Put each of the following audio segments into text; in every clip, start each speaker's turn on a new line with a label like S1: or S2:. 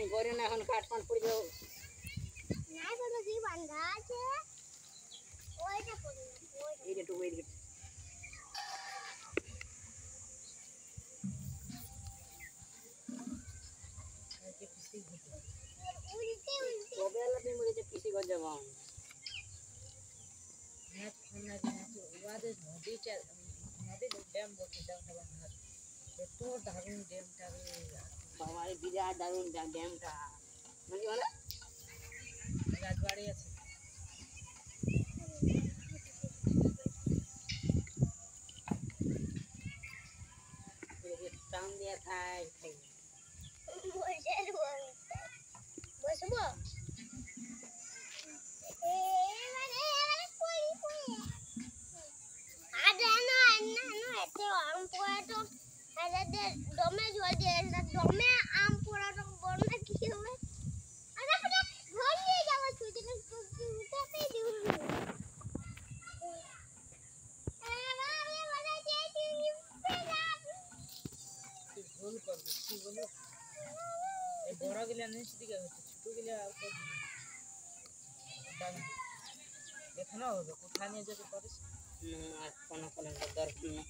S1: পানি করে না এখন কাট পান পড়ে যাও
S2: না কোনো কি বান্ধা আছে ওইটা পড়ে
S1: এইটা তো ওইটা তবে আল্লাহ তুমি বলেছে পিসি ঘর যাবো বাবা বিরাট দারুণ ড্যামটা মানে রাজবাড়ি আছে টাউন দিয়ে খাই
S2: বসবো দমে জল দিয়ে দমে আম পোড়া তো বন্যা কি হবে আরে আরে ঘর নিয়ে যাবো ছুটি উঠাতেই দিব
S1: ভুল করবে কি বলো এই বড় গিলা নিচ দিকে হচ্ছে ছোট গিলা দেখো না হবে কোথায় নিয়ে যেতে পারিস আর কোনো দরকার নেই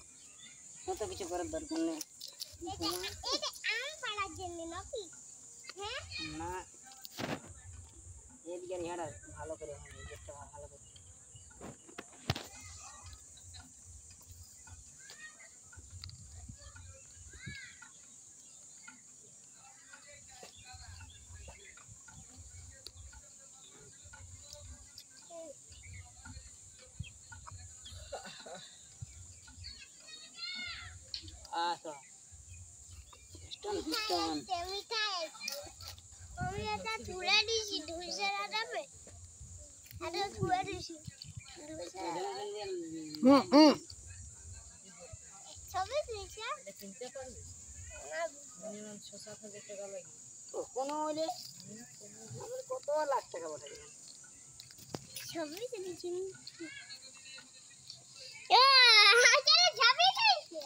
S1: কত কিছু করার দরকার নেই
S2: এটা আম পাড়ার জন্য নাকি হ্যাঁ
S1: না এদিকে ইয়ারা ভালো করে হয় দেখতে ভালো করে আচ্ছা স্টন
S2: মিঠাই আমি এটা তুলে দিছি ধুইছেরা যাবে এটা তুলে দিছি সবে দিছে
S1: এটা কিনতে পারবে মিনিমাম 6-7 হাজার টাকা লাগে তো কোনো হইলে আমাদের কত লাখ টাকা বটে
S2: সবে দিছি চলো যাবে খাইছে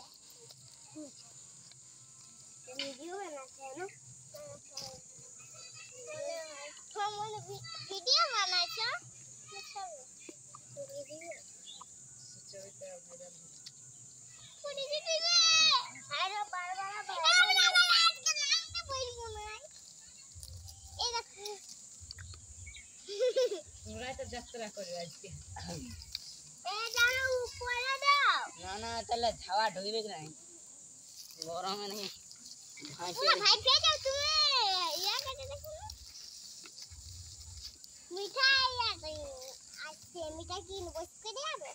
S2: ভিডিও বানাচ্ছে না ভিডিও বানাচ্ছো
S1: যাত্রা করে আজকে
S2: না
S1: না তাহলে ধাওয়া ঢুকবে কি নাই গরমে নেই
S2: মিঠাই আছে মিঠাই কিন বসতে দেবে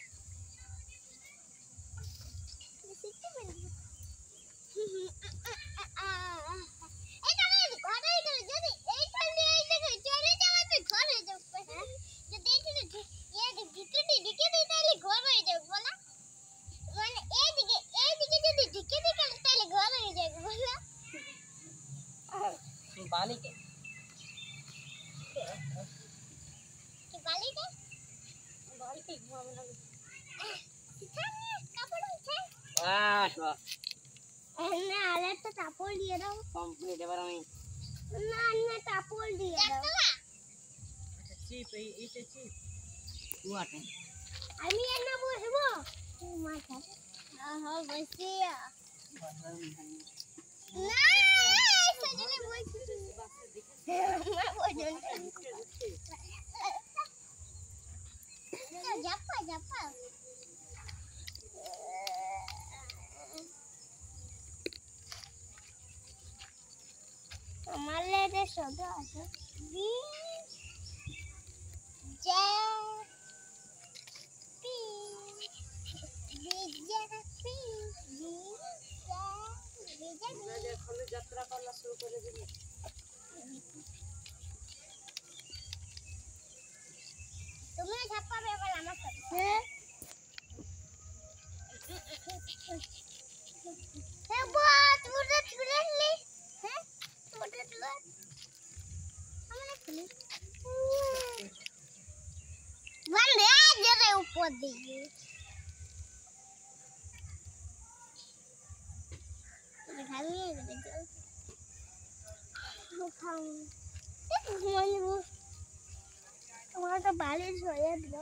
S1: बालिके
S2: बालिके
S1: बालिके घुमावे लगे
S2: কাপড় আছে
S1: বাস বাস
S2: না আরেকটা কাপড় দিয়ে দাও
S1: কমপ্লিট এবার আমি
S2: না না কাপড় দিয়ে দাও
S1: আচ্ছা চিপ এইটা চিপ কুয়াতে
S2: আমি এনে বসবো মাথা বসিয়া না সজনে বসি জাপা জাপা আমার লেগে সদা আছে
S1: যাত্রা করলা শুরু করে দিবি
S2: তুমি ঝাপাবে এবার আমার সাথে হ্যাঁ বাট ওটা তুললি হ্যাঁ ওটা তুল আমরা খুলি বন্ধ যেতে উপর দিকে খালি খাও ঘুমাইবো আমার তো বালিশ হয়ে দিল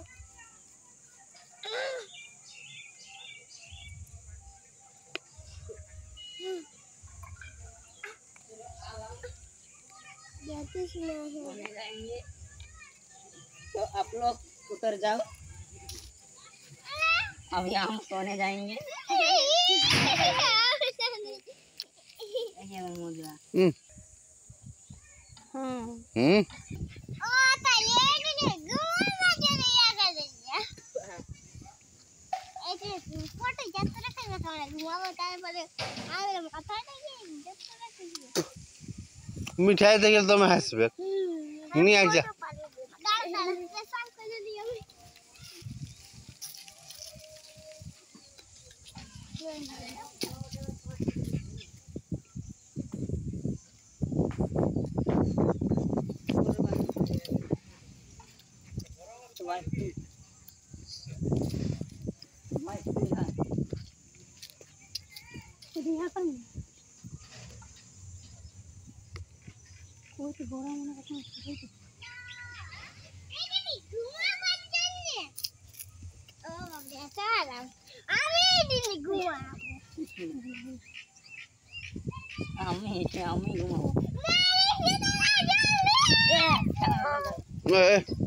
S1: सोने जाएंगे तो आप लोग उतर जाओ अभी हम सोने जाएंगे
S3: मिठाई देखिए तो मैं हंसबे नहीं आ जा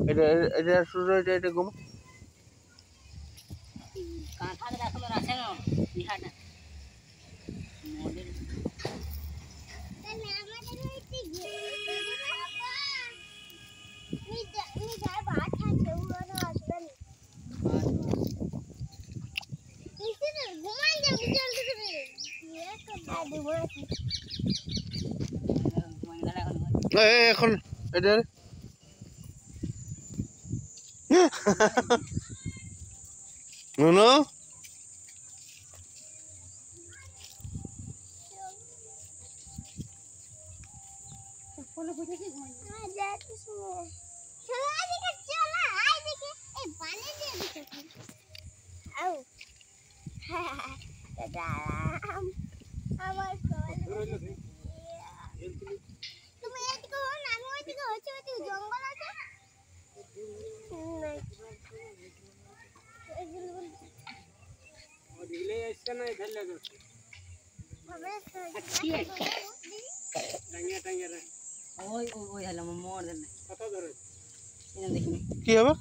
S3: এটা শুরু এটা ঘুম এখন এটা নো কি হবে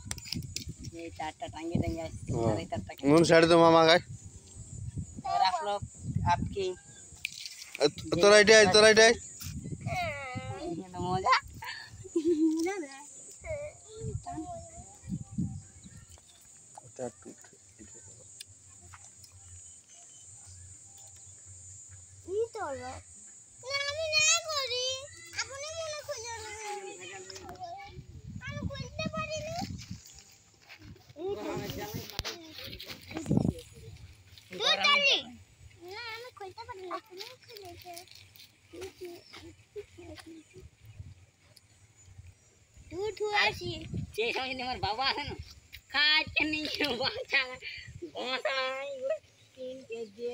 S3: মন সাইড তো মামা গায়
S1: और आप लोग आपकी
S3: তোরা এটাই
S1: मजा बाबा है ना खाट के नहीं बाचा घोसा तीन केजी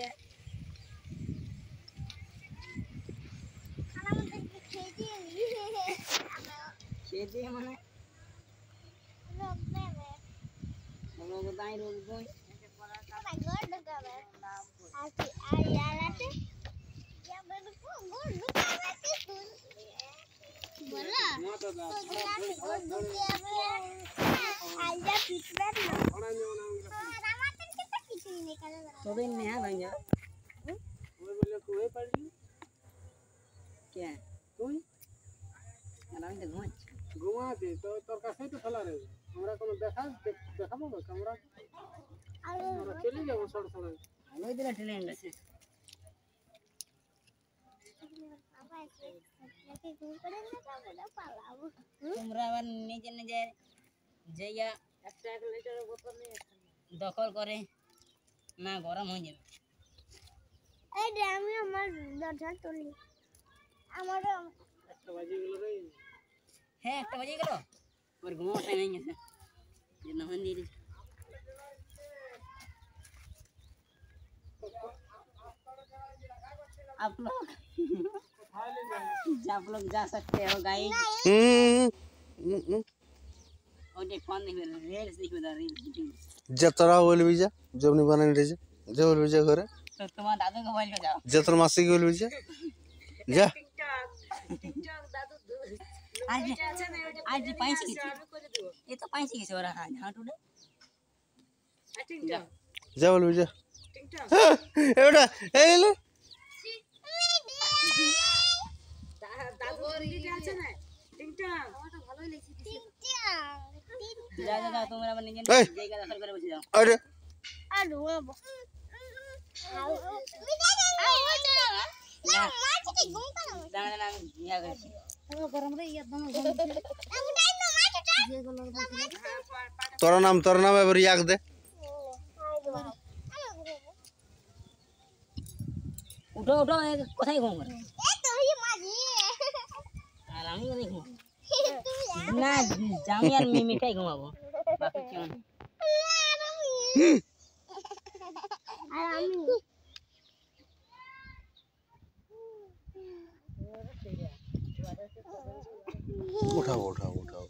S1: खेती है मने लोग दाई रोग गई तो दिन में है भैया वो बोले कोई पड़ गई क्या कोई आराम से घुमा दे तो तोर का सही तो चला रे हमरा कोनो देखाबो कैमरा हमरा चली जाओ सड़ हेलो इधर ट्रेन से তোমরা আবার নিজে নিজে যাইয়া 1 লিটারের বোতল নিয়ে দখল করে না গরম হয়ে যাবে
S2: এই যে আমি আমার দরজা তুলি আমার
S1: 1 বাজে গেল রে হ্যাঁ 1 বাজে গেল और घुमा टाइम नहीं है ये ना मंदिर आप लोग आप लोग जा सकते हो गाइस और ये फोन नहीं रील्स देखो दा रील्स
S3: जतरा बोल भी जा जब नहीं बना रहे जा बोल भी जा करे
S1: तो तुम्हारा दादू को बोल के जाओ
S3: जतर मासी बोल भी जा जा
S1: टिकटॉक दादू आज आज 5 की ये तो 5 की हो रहा है हां टुडे टिकटॉक
S3: जा बोल भी जा
S1: टिकटॉक
S3: ए बेटा ए ले
S1: দাদু দিদি আছে না টিকটক আমার তো ভালোই লাগছে যা যা যা তোমরা মানে নিজে জায়গা দখল করে বসে যাও
S3: अरे
S1: দাঁড়া না ইয়া করছি
S3: तोरा नाम एबर याक दे
S1: उठो उठो কোথায় ঘুম করে আর আমি नहीं ঘুম না জামি আর মিঠাই ঘুমাবো বাকি কেমন
S3: उठाओ उठाओ उठाओ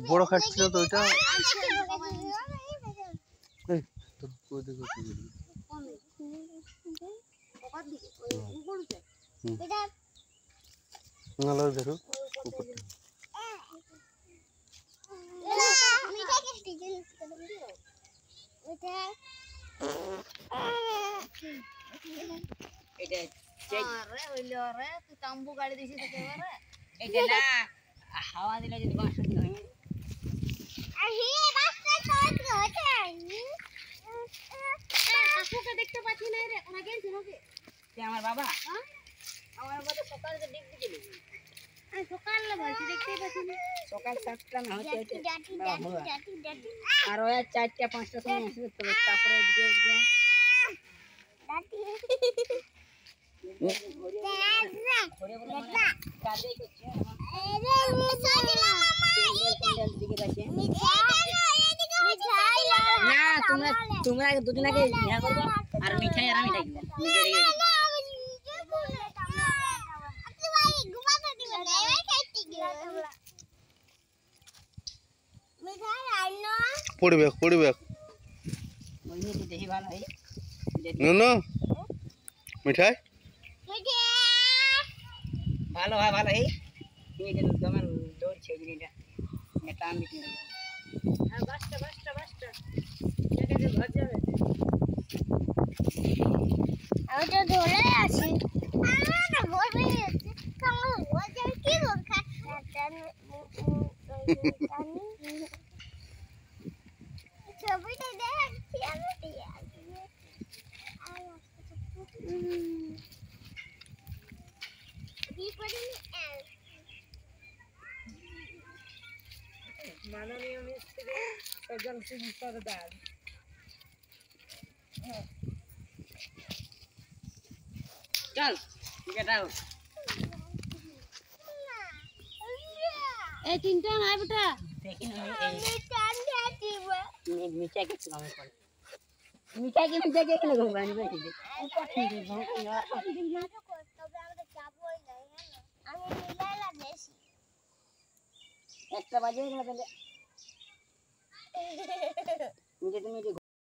S3: বড় খাচ্ছিল তো ওইটা এই তো কই দেখো কি
S2: এটা
S3: নালা দেখো উপরটা
S2: মিঠাই কে স্টিজন এটা
S1: এটা
S4: আরে হইলো রে তুই তাম্বু গাড়ি দিছিস একেবারে
S1: এটা না হাওয়া দিলে যদি বাঁশ হয়
S2: আরে রাস্তা চলতে হচ্ছে কাকুকে দেখতে পাচ্ছি না রে ওনা গেছে নাকি
S1: তে আমার বাবা আমার বাবা সকালে তো ডিউটি চলে গেছে
S2: আমি সকালে বলছি দেখতে পাচ্ছি না
S1: সকাল 7টা না হচ্ছে
S2: জাতি
S1: আর ওই 4টা 5টা সময় আসবে তো তারপরে দিকে ঘুরে বলে কাজে করছে না তোমরা দুজনাকে ইয়া করবো আর মিঠাই আর আমি ডাকবো নিজে
S3: পড়বে
S1: ওই নিয়ে দেখি ভালো হয়
S3: নো মিঠাই
S1: ভালো হয় তুমি যে তোমার দৌড় ছেড়ে দিটা এটা আমি কিনে দেবো হ্যাঁ বাসটা এটা যে ঘর যাবে
S2: আমি তো ধরে আছি আমার ভয় পেয়ে যাচ্ছে কামড় ভয় যাবে কি দরকার ছবিটা দেখছি আমি
S1: মাননীয় মিস্ত্রি সজন সিং সরদার চল গেট আউট
S2: এই তিনটা নাই বেটা
S1: দেখি না
S2: আমি টান দিয়েছি
S1: মিঠাই কিছু কমে করে মিঠাই কেন ঘুমানি বেশি উপর থেকে ঘুম
S2: তবে আমরা যাবই না আমি মিলাইলা বেশি
S1: 1টা বাজে গেল তাহলে তুমি